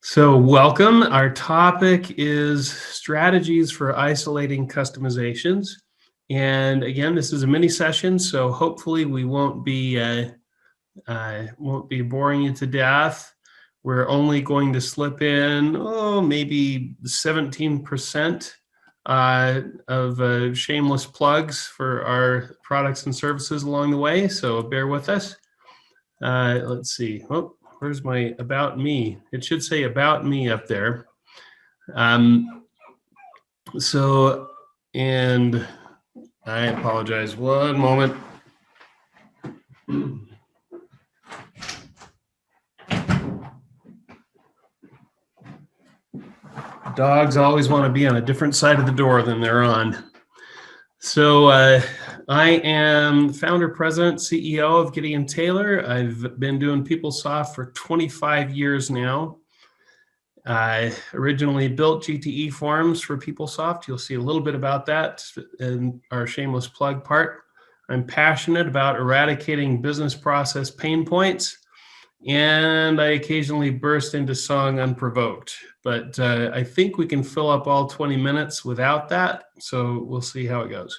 So welcome. Our topic is strategies for isolating customizations. And again, this is a mini session, so hopefully we won't be boring you to death. We're only going to slip in, maybe 17% of shameless plugs for our products and services along the way. So bear with us. Let's see. Oh, where's my About Me? It should say About Me up there. And I apologize. One moment. Dogs always want to be on a different side of the door than they're on. So I am founder, president, CEO of Gideon Taylor. I've been doing PeopleSoft for 25 years now. I originally built GTE Forms for PeopleSoft. You'll see a little bit about that in our shameless plug part. I'm passionate about eradicating business process pain points, and I occasionally burst into song unprovoked. But I think we can fill up all 20 minutes without that, so we'll see how it goes.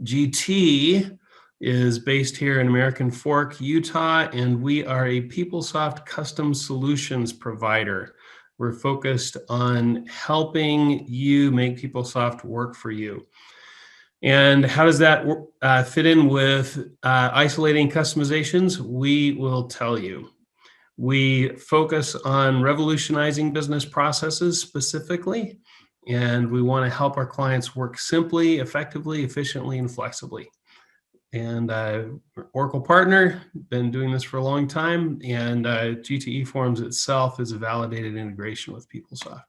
GT is based here in American Fork, Utah, and we are a PeopleSoft custom solutions provider. We're focused on helping you make PeopleSoft work for you. And how does that fit in with isolating customizations? We will tell you. We focus on revolutionizing business processes specifically, and we want to help our clients work simply, effectively, efficiently, and flexibly. And Oracle partner, been doing this for a long time, and GTE Forms itself is a validated integration with PeopleSoft.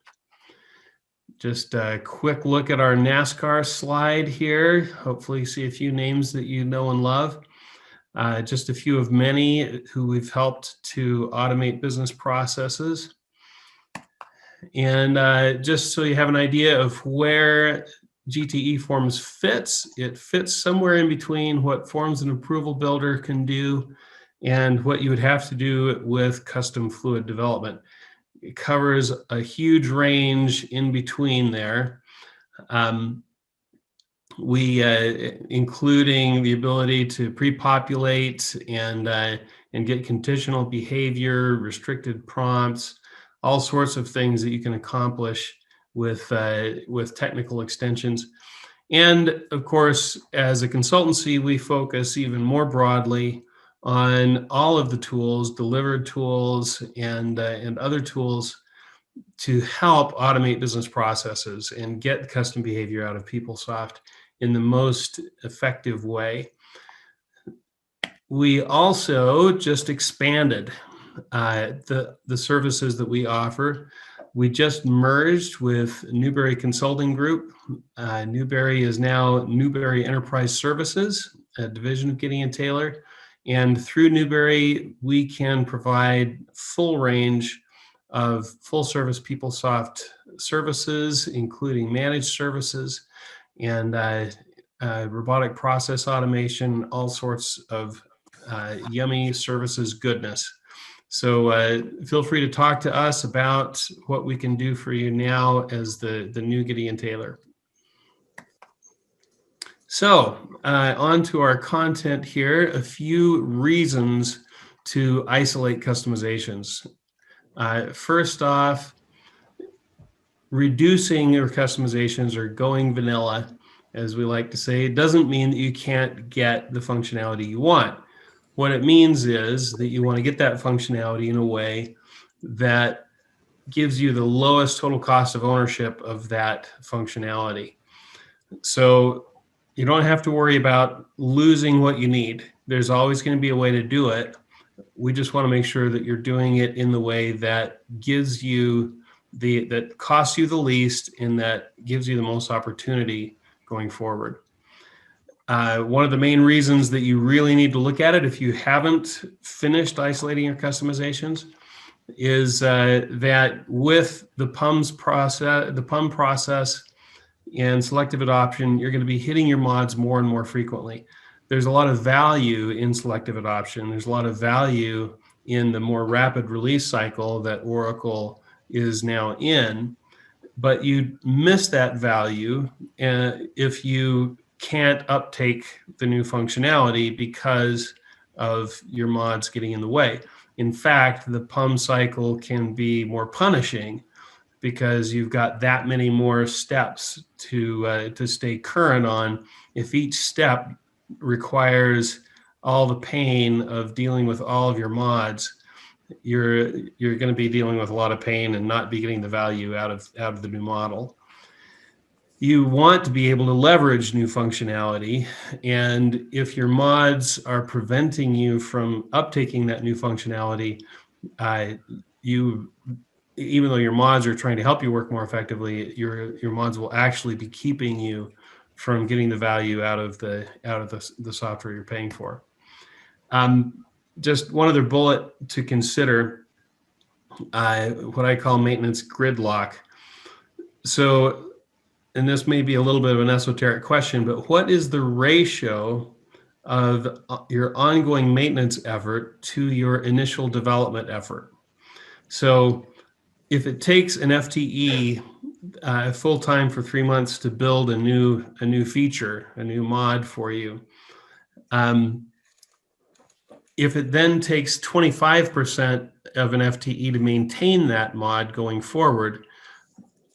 Just a quick look at our NASCAR slide here. Hopefully you see a few names that you know and love. Just a few of many who we've helped to automate business processes. And just so you have an idea of where GTE Forms fits, it fits somewhere in between what Forms and Approval Builder can do and what you would have to do with custom fluid development. It covers a huge range in between there. Including the ability to pre-populate and get conditional behavior, restricted prompts, all sorts of things that you can accomplish with technical extensions. And of course, as a consultancy, we focus even more broadly on all of the tools, delivered tools, and other tools to help automate business processes and get custom behavior out of PeopleSoft in the most effective way. We also just expanded the services that we offer. We just merged with Newberry Consulting Group. Newberry is now Newberry Enterprise Services, a division of Gideon Taylor. And through Newberry, we can provide full range of full service PeopleSoft services, including managed services and robotic process automation, all sorts of yummy services goodness. So feel free to talk to us about what we can do for you now as the new Gideon Taylor. So on to our content here, a few reasons to isolate customizations. First off, reducing your customizations or going vanilla, as we like to say, doesn't mean that you can't get the functionality you want. What it means is that you want to get that functionality in a way that gives you the lowest total cost of ownership of that functionality. So you don't have to worry about losing what you need. There's always going to be a way to do it. We just want to make sure that you're doing it in the way that gives you that costs you the least and that gives you the most opportunity going forward. One of the main reasons that you really need to look at it if you haven't finished isolating your customizations is that with the PUM process and selective adoption, you're going to be hitting your mods more and more frequently. There's a lot of value in selective adoption. There's a lot of value in the more rapid release cycle that Oracle is now in, but you miss that value if you can't uptake the new functionality because of your mods getting in the way. In fact, the PUM cycle can be more punishing because you've got that many more steps to stay current on. If each step requires all the pain of dealing with all of your mods, you're going to be dealing with a lot of pain and not be getting the value out of the new model. You want to be able to leverage new functionality, and if your mods are preventing you from uptaking that new functionality, even though your mods are trying to help you work more effectively, your mods will actually be keeping you from getting the value out of the software you're paying for. Just one other bullet to consider, what I call maintenance gridlock. So, and this may be a little bit of an esoteric question, but what is the ratio of your ongoing maintenance effort to your initial development effort? So if it takes an FTE full-time for 3 months to build a new feature, a new mod for you, if it then takes 25% of an FTE to maintain that mod going forward,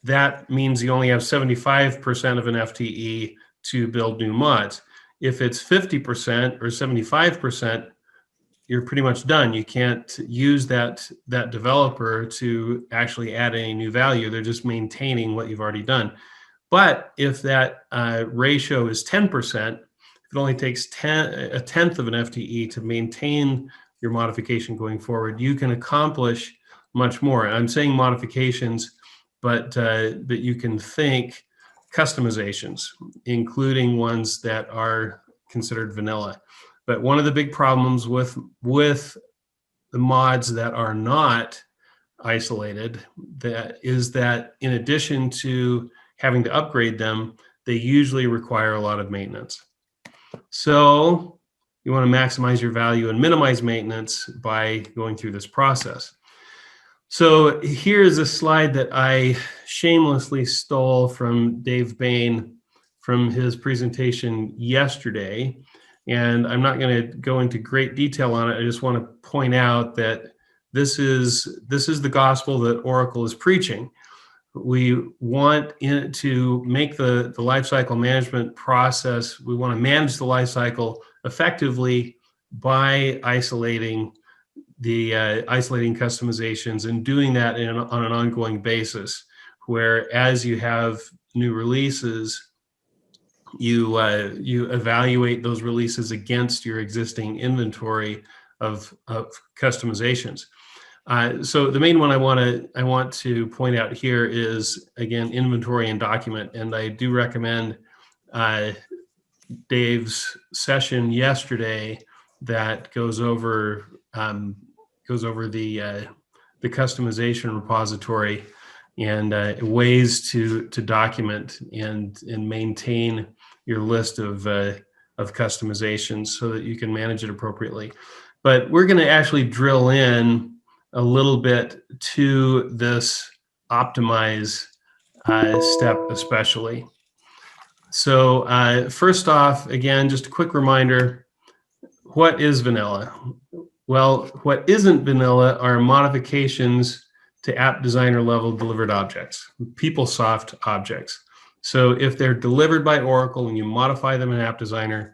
that means you only have 75% of an FTE to build new mods. If it's 50% or 75%, you're pretty much done. You can't use that developer to actually add any new value. They're just maintaining what you've already done. But if that ratio is 10%, it only takes a tenth of an FTE to maintain your modification going forward, you can accomplish much more. I'm saying modifications, but you can think customizations, including ones that are considered vanilla. But one of the big problems with the mods that are not isolated is that in addition to having to upgrade them, they usually require a lot of maintenance. So you want to maximize your value and minimize maintenance by going through this process. So here's a slide that I shamelessly stole from Dave Bain from his presentation yesterday. And I'm not going to go into great detail on it. I just want to point out that this is the gospel that Oracle is preaching. We want to make the lifecycle management process, we want to manage the lifecycle effectively by isolating customizations and doing that on an ongoing basis, where as you have new releases, you evaluate those releases against your existing inventory of customizations. So the main one I want to point out here is, again, inventory and document. And I do recommend Dave's session yesterday that goes over the customization repository and ways to document and maintain your list of customizations so that you can manage it appropriately. But we're going to actually drill in a little bit to this optimize step especially. So first off, again, just a quick reminder, what is vanilla? Well, what isn't vanilla are modifications to app designer level delivered objects, PeopleSoft objects. So if they're delivered by Oracle and you modify them in App Designer,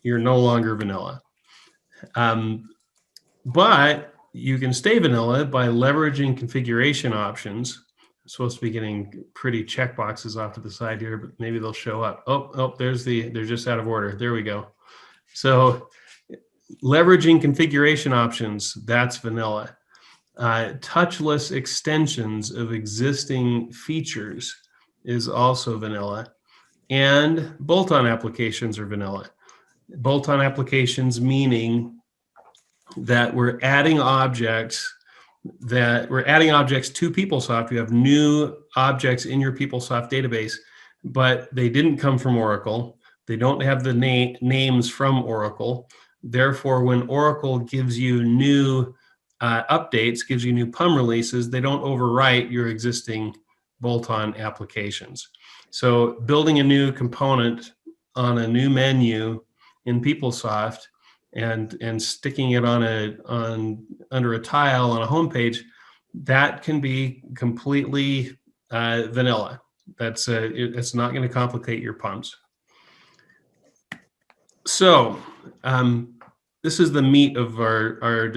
you're no longer vanilla. But you can stay vanilla by leveraging configuration options. I'm supposed to be getting pretty checkboxes off to the side here, but maybe they'll show up. Oh, they're just out of order. There we go. So leveraging configuration options, that's vanilla. Touchless extensions of existing features is also vanilla. And bolt-on applications are vanilla. Bolt-on applications meaning that we're adding objects to PeopleSoft. You have new objects in your PeopleSoft database, but they didn't come from Oracle. They don't have the names from Oracle. Therefore, when Oracle gives you new updates, gives you new PUM releases, they don't overwrite your existing bolt-on applications. So building a new component on a new menu in PeopleSoft and sticking it under a tile on a home page, that can be completely vanilla. It's not going to complicate your PUMs. So this is the meat of our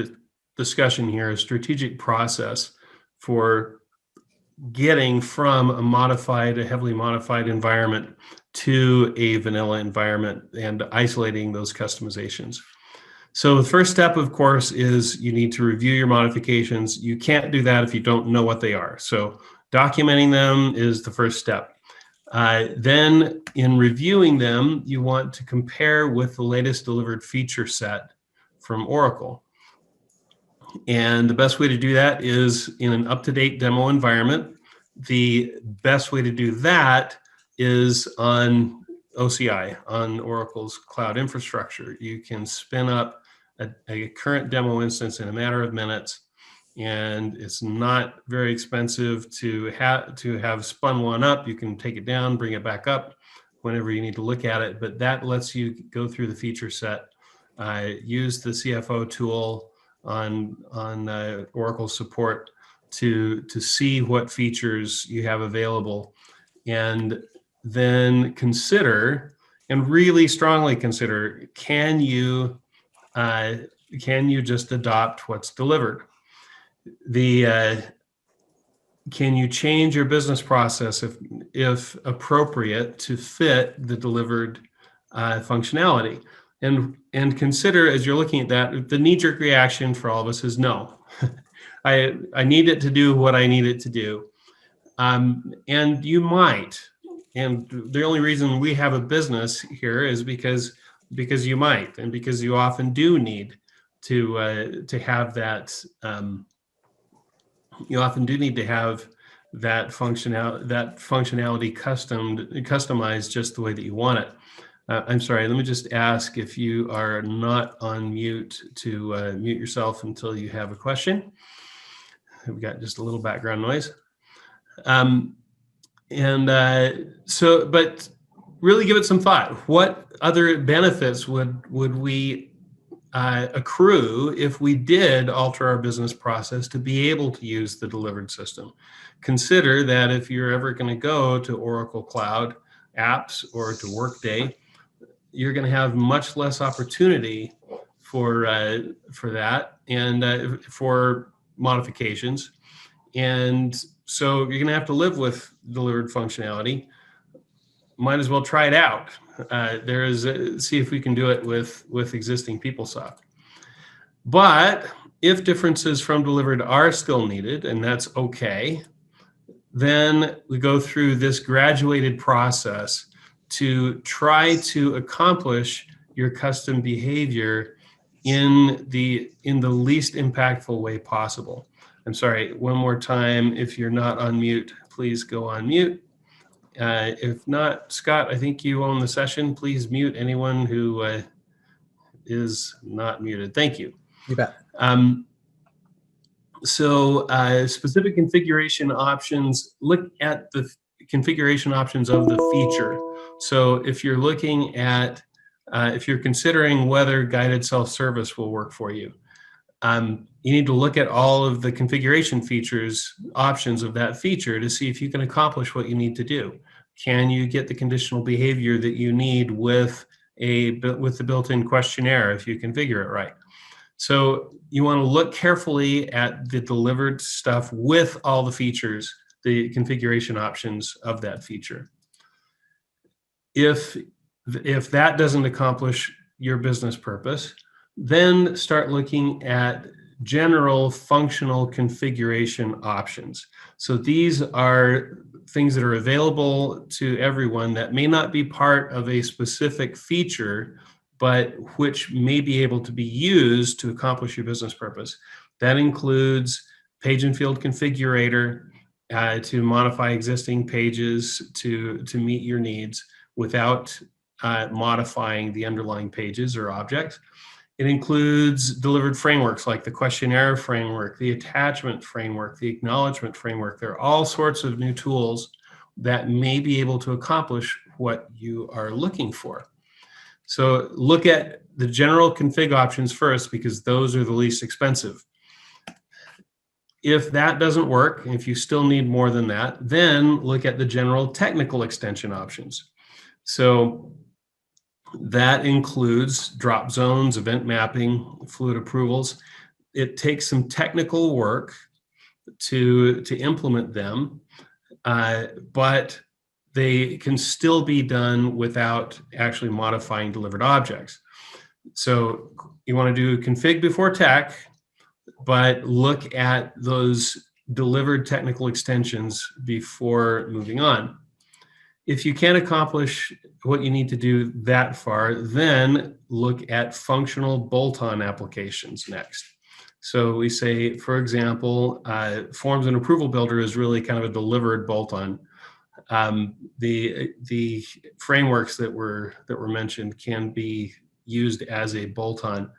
discussion here, a strategic process for getting from a heavily modified environment to a vanilla environment and isolating those customizations. So the first step, of course, is you need to review your modifications. You can't do that if you don't know what they are. So documenting them is the first step. Then in reviewing them, you want to compare with the latest delivered feature set from Oracle. And the best way to do that is in an up-to-date demo environment. The best way to do that is on OCI, on Oracle's cloud infrastructure. You can spin up a current demo instance in a matter of minutes, and it's not very expensive to have spun one up. You can take it down, bring it back up whenever you need to look at it, but that lets you go through the feature set, use the CFO tool on Oracle support to see what features you have available, and then consider, and really strongly consider, can you just adopt what's delivered? Can you change your business process if appropriate to fit the delivered functionality? And consider, as you're looking at that, the knee-jerk reaction for all of us is no. I need it to do what I need it to do. And you might. And the only reason we have a business here is because you might, and because you often do need to have that. You often do need to have that functionality customized just the way that you want it. I'm sorry, let me just ask if you are not on mute to mute yourself until you have a question. We've got just a little background noise. But really give it some thought. What other benefits would we accrue if we did alter our business process to be able to use the delivered system? Consider that if you're ever going to go to Oracle Cloud Apps or to Workday, you're going to have much less opportunity for that and for modifications. And so you're going to have to live with delivered functionality. Might as well try it out. See if we can do it with existing PeopleSoft. But if differences from delivered are still needed, and that's okay, then we go through this graduated process to try to accomplish your custom behavior in the least impactful way possible. I'm sorry, one more time, if you're not on mute, please go on mute. If not, Scott, I think you own the session. Please mute anyone who is not muted. Thank you. You bet. Specific configuration options, look at the configuration options of the feature. So if you're looking at, if you're considering whether guided self-service will work for you, you need to look at all of the configuration options of that feature to see if you can accomplish what you need to do. Can you get the conditional behavior that you need with the built-in questionnaire if you configure it right? So you want to look carefully at the delivered stuff with all the features, the configuration options of that feature. If that doesn't accomplish your business purpose, then start looking at general functional configuration options. So these are things that are available to everyone that may not be part of a specific feature, but which may be able to be used to accomplish your business purpose. That includes page and field configurator to modify existing pages to meet your needs without modifying the underlying pages or objects. It includes delivered frameworks like the questionnaire framework, the attachment framework, the acknowledgement framework. There are all sorts of new tools that may be able to accomplish what you are looking for. So look at the general config options first, because those are the least expensive. If that doesn't work, if you still need more than that, then look at the general technical extension options. So that includes drop zones, event mapping, fluid approvals. It takes some technical work to implement them, but they can still be done without actually modifying delivered objects. So you want to do config before tech, but look at those delivered technical extensions before moving on. If you can't accomplish what you need to do that far, then look at functional bolt-on applications next. So we say, for example, Forms and Approval Builder is really kind of a delivered bolt-on. The frameworks that were mentioned can be used as a bolt-on.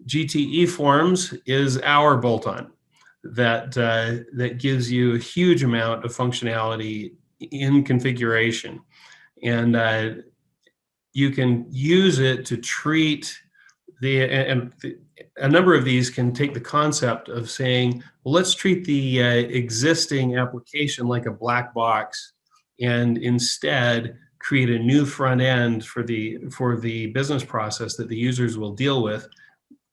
GTE Forms is our bolt-on that gives you a huge amount of functionality in configuration, and you can use it to treat a number of these can take the concept of saying, well, let's treat the existing application like a black box, and instead create a new front end for the business process that the users will deal with,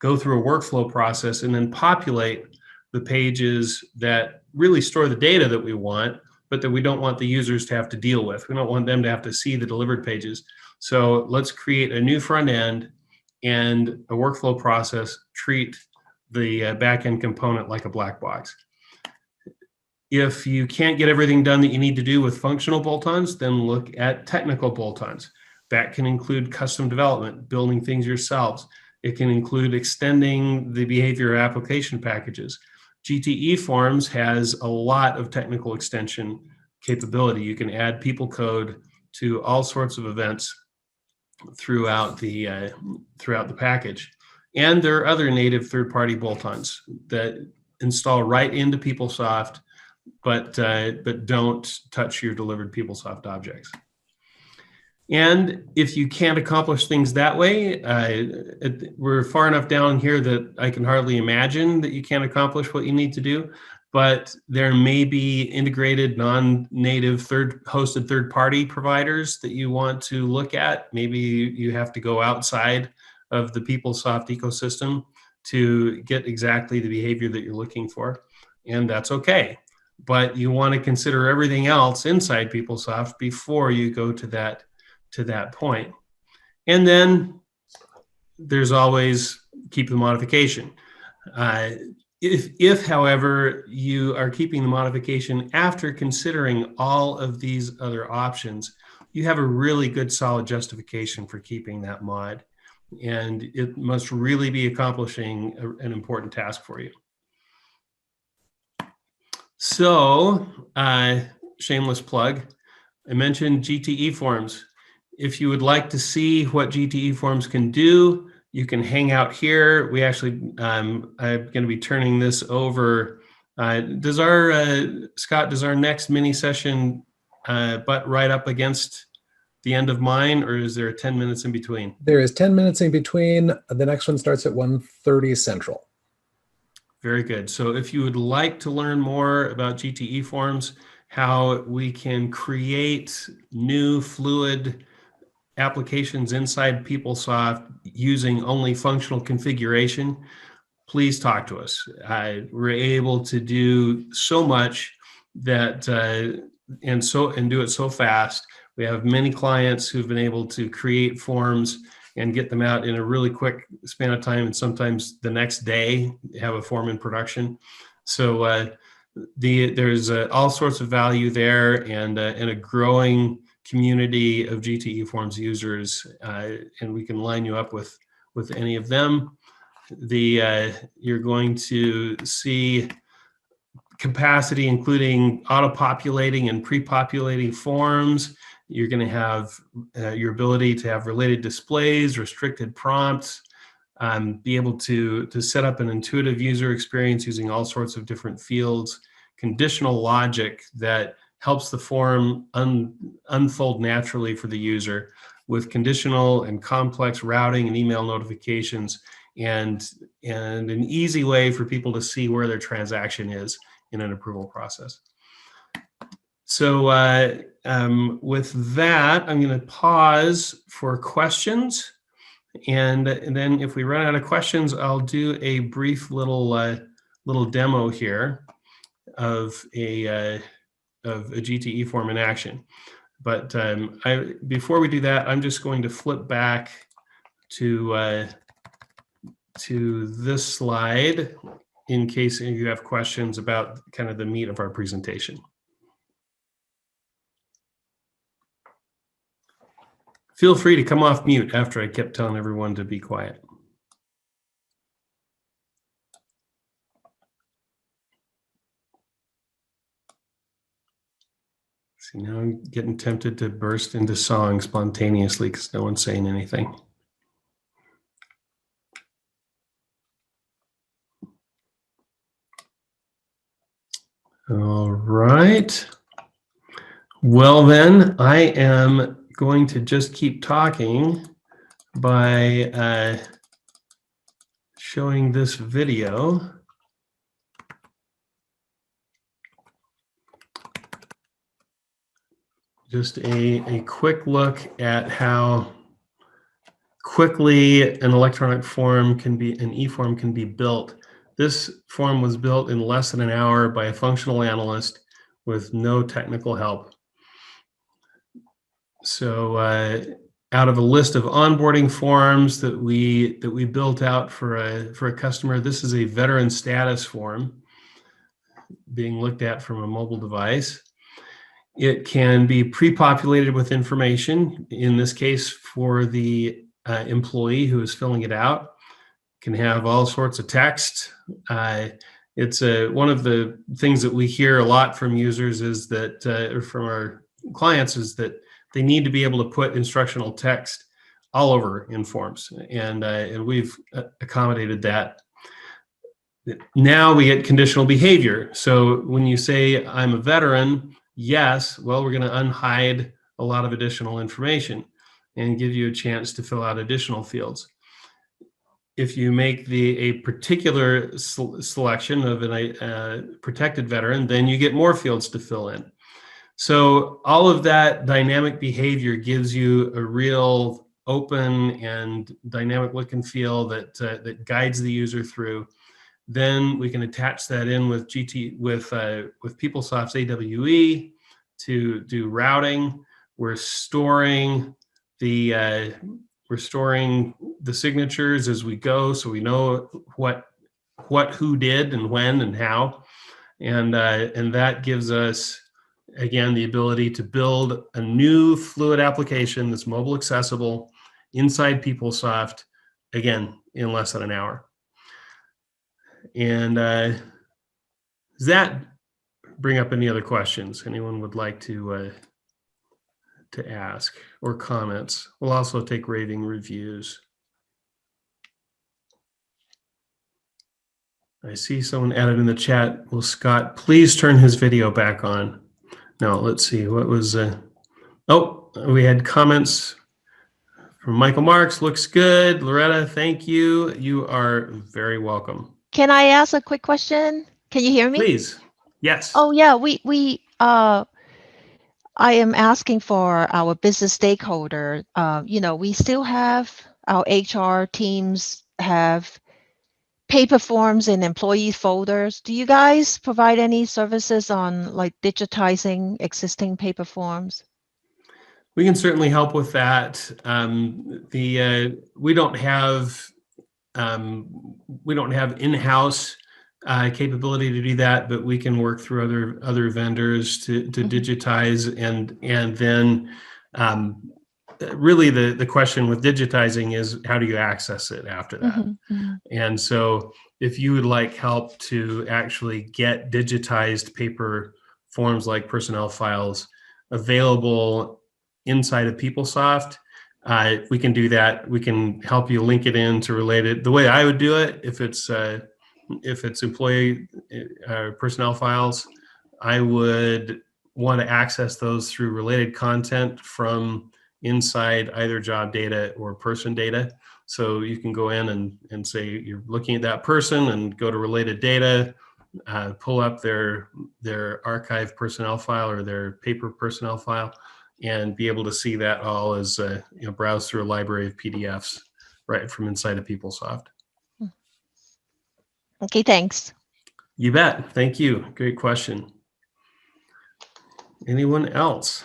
go through a workflow process, and then populate the pages that really store the data that we want, but that we don't want the users to have to deal with. We don't want them to have to see the delivered pages. So let's create a new front end and a workflow process, treat the backend component like a black box. If you can't get everything done that you need to do with functional bolt-ons, then look at technical bolt-ons. That can include custom development, building things yourselves. It can include extending the behavior application packages. GTE Forms has a lot of technical extension capability. You can add people code to all sorts of events throughout the package. And there are other native third-party bolt-ons that install right into PeopleSoft, but don't touch your delivered PeopleSoft objects. And if you can't accomplish things that way, we're far enough down here that I can hardly imagine that you can't accomplish what you need to do. But there may be integrated non-native hosted third-party providers that you want to look at. Maybe you have to go outside of the PeopleSoft ecosystem to get exactly the behavior that you're looking for, and that's okay. But you want to consider everything else inside PeopleSoft before you go to that point. And then there's always keep the modification. If, however, you are keeping the modification after considering all of these other options, you have a really good solid justification for keeping that mod, and it must really be accomplishing an important task for you. So, shameless plug, I mentioned GTE Forms. If you would like to see what GTE Forms can do, you can hang out here. We actually, I'm going to be turning this over. Scott, does our next mini session butt right up against the end of mine, or is there 10 minutes in between? There is 10 minutes in between. The next one starts at 1:30 Central. Very good. So if you would like to learn more about GTE Forms, how we can create new fluid applications inside PeopleSoft using only functional configuration, please talk to us. We're able to do so much that and do it so fast. We have many clients who've been able to create forms and get them out in a really quick span of time, and sometimes the next day have a form in production. So there's all sorts of value there, and a growing community of GTE Forms users, and we can line you up with any of them. You're going to see capacity, including auto-populating and pre-populating forms. You're going to have your ability to have related displays, restricted prompts, be able to set up an intuitive user experience using all sorts of different fields, conditional logic that helps the form unfold naturally for the user with conditional and complex routing and email notifications, and an easy way for people to see where their transaction is in an approval process. So with that, I'm going to pause for questions. And then if we run out of questions, I'll do a brief little demo here of a GTE form in action. But before we do that, I'm just going to flip back to this slide in case you have questions about kind of the meat of our presentation. Feel free to come off mute after I kept telling everyone to be quiet. See, now I'm getting tempted to burst into song spontaneously because no one's saying anything. All right. Well, then I am going to just keep talking by showing this video. Just a quick look at how quickly an electronic form can be, an e-form can be built. This form was built in less than an hour by a functional analyst with no technical help. So out of a list of onboarding forms that we built out for a customer, this is a veteran status form being looked at from a mobile device. It can be pre-populated with information, in this case for the employee who is filling it out. It can have all sorts of text. It's one of the things that we hear a lot from users is that, or from our clients, is that they need to be able to put instructional text all over in forms, and we've accommodated that. Now we get conditional behavior. So when you say I'm a veteran, yes, well, we're going to unhide a lot of additional information and give you a chance to fill out additional fields. If you make a particular selection of a protected veteran, then you get more fields to fill in. So all of that dynamic behavior gives you a real open and dynamic look and feel that guides the user through. Then we can attach that in with PeopleSoft's AWE to do routing. We're storing the signatures as we go, so we know what who did and when and how, and that gives us, again, the ability to build a new fluid application that's mobile accessible inside PeopleSoft, again, in less than an hour. And does that bring up any other questions anyone would like to ask, or comments? We'll also take raving reviews. I see someone added in the chat, will Scott please turn his video back on? No, let's see, what was, oh, we had comments from Michael Marks, looks good. Loretta, thank you. You are very welcome. Can I ask a quick question? Can you hear me? Please, yes. Oh yeah, I am asking for our business stakeholder. We still have our HR teams have paper forms in employee folders. Do you guys provide any services on like digitizing existing paper forms? We can certainly help with that. We don't have in-house capability to do that, but we can work through other vendors to digitize, and then really the question with digitizing is how do you access it after that? And so if you would like help to actually get digitized paper forms like personnel files available inside of PeopleSoft, we can do that. We can help you link it in to related. The way I would do it, if it's employee personnel files, I would want to access those through related content from inside either job data or person data. So you can go in and say you're looking at that person and go to related data, pull up their archive personnel file or their paper personnel file, and be able to see that all as browse through a library of PDFs right from inside of PeopleSoft. Okay, thanks. You bet. Thank you. Great question. Anyone else?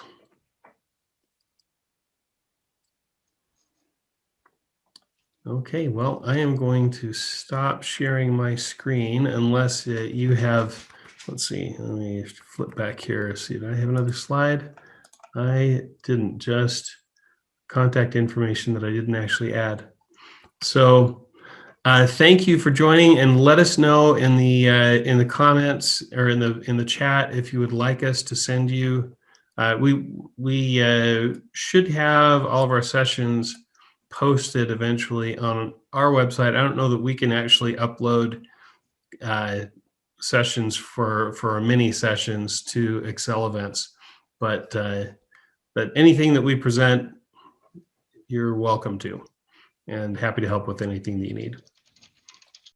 Okay, well, I am going to stop sharing my screen unless you have, let's see, let me flip back here. See, do I have another slide? I didn't, just contact information that I didn't actually add. So thank you for joining, and let us know in the comments or in the chat if you would like us to send you. We should have all of our sessions posted eventually on our website. I don't know that we can actually upload sessions for our mini sessions to Excel events, but anything that we present, you're welcome to, and happy to help with anything that you need.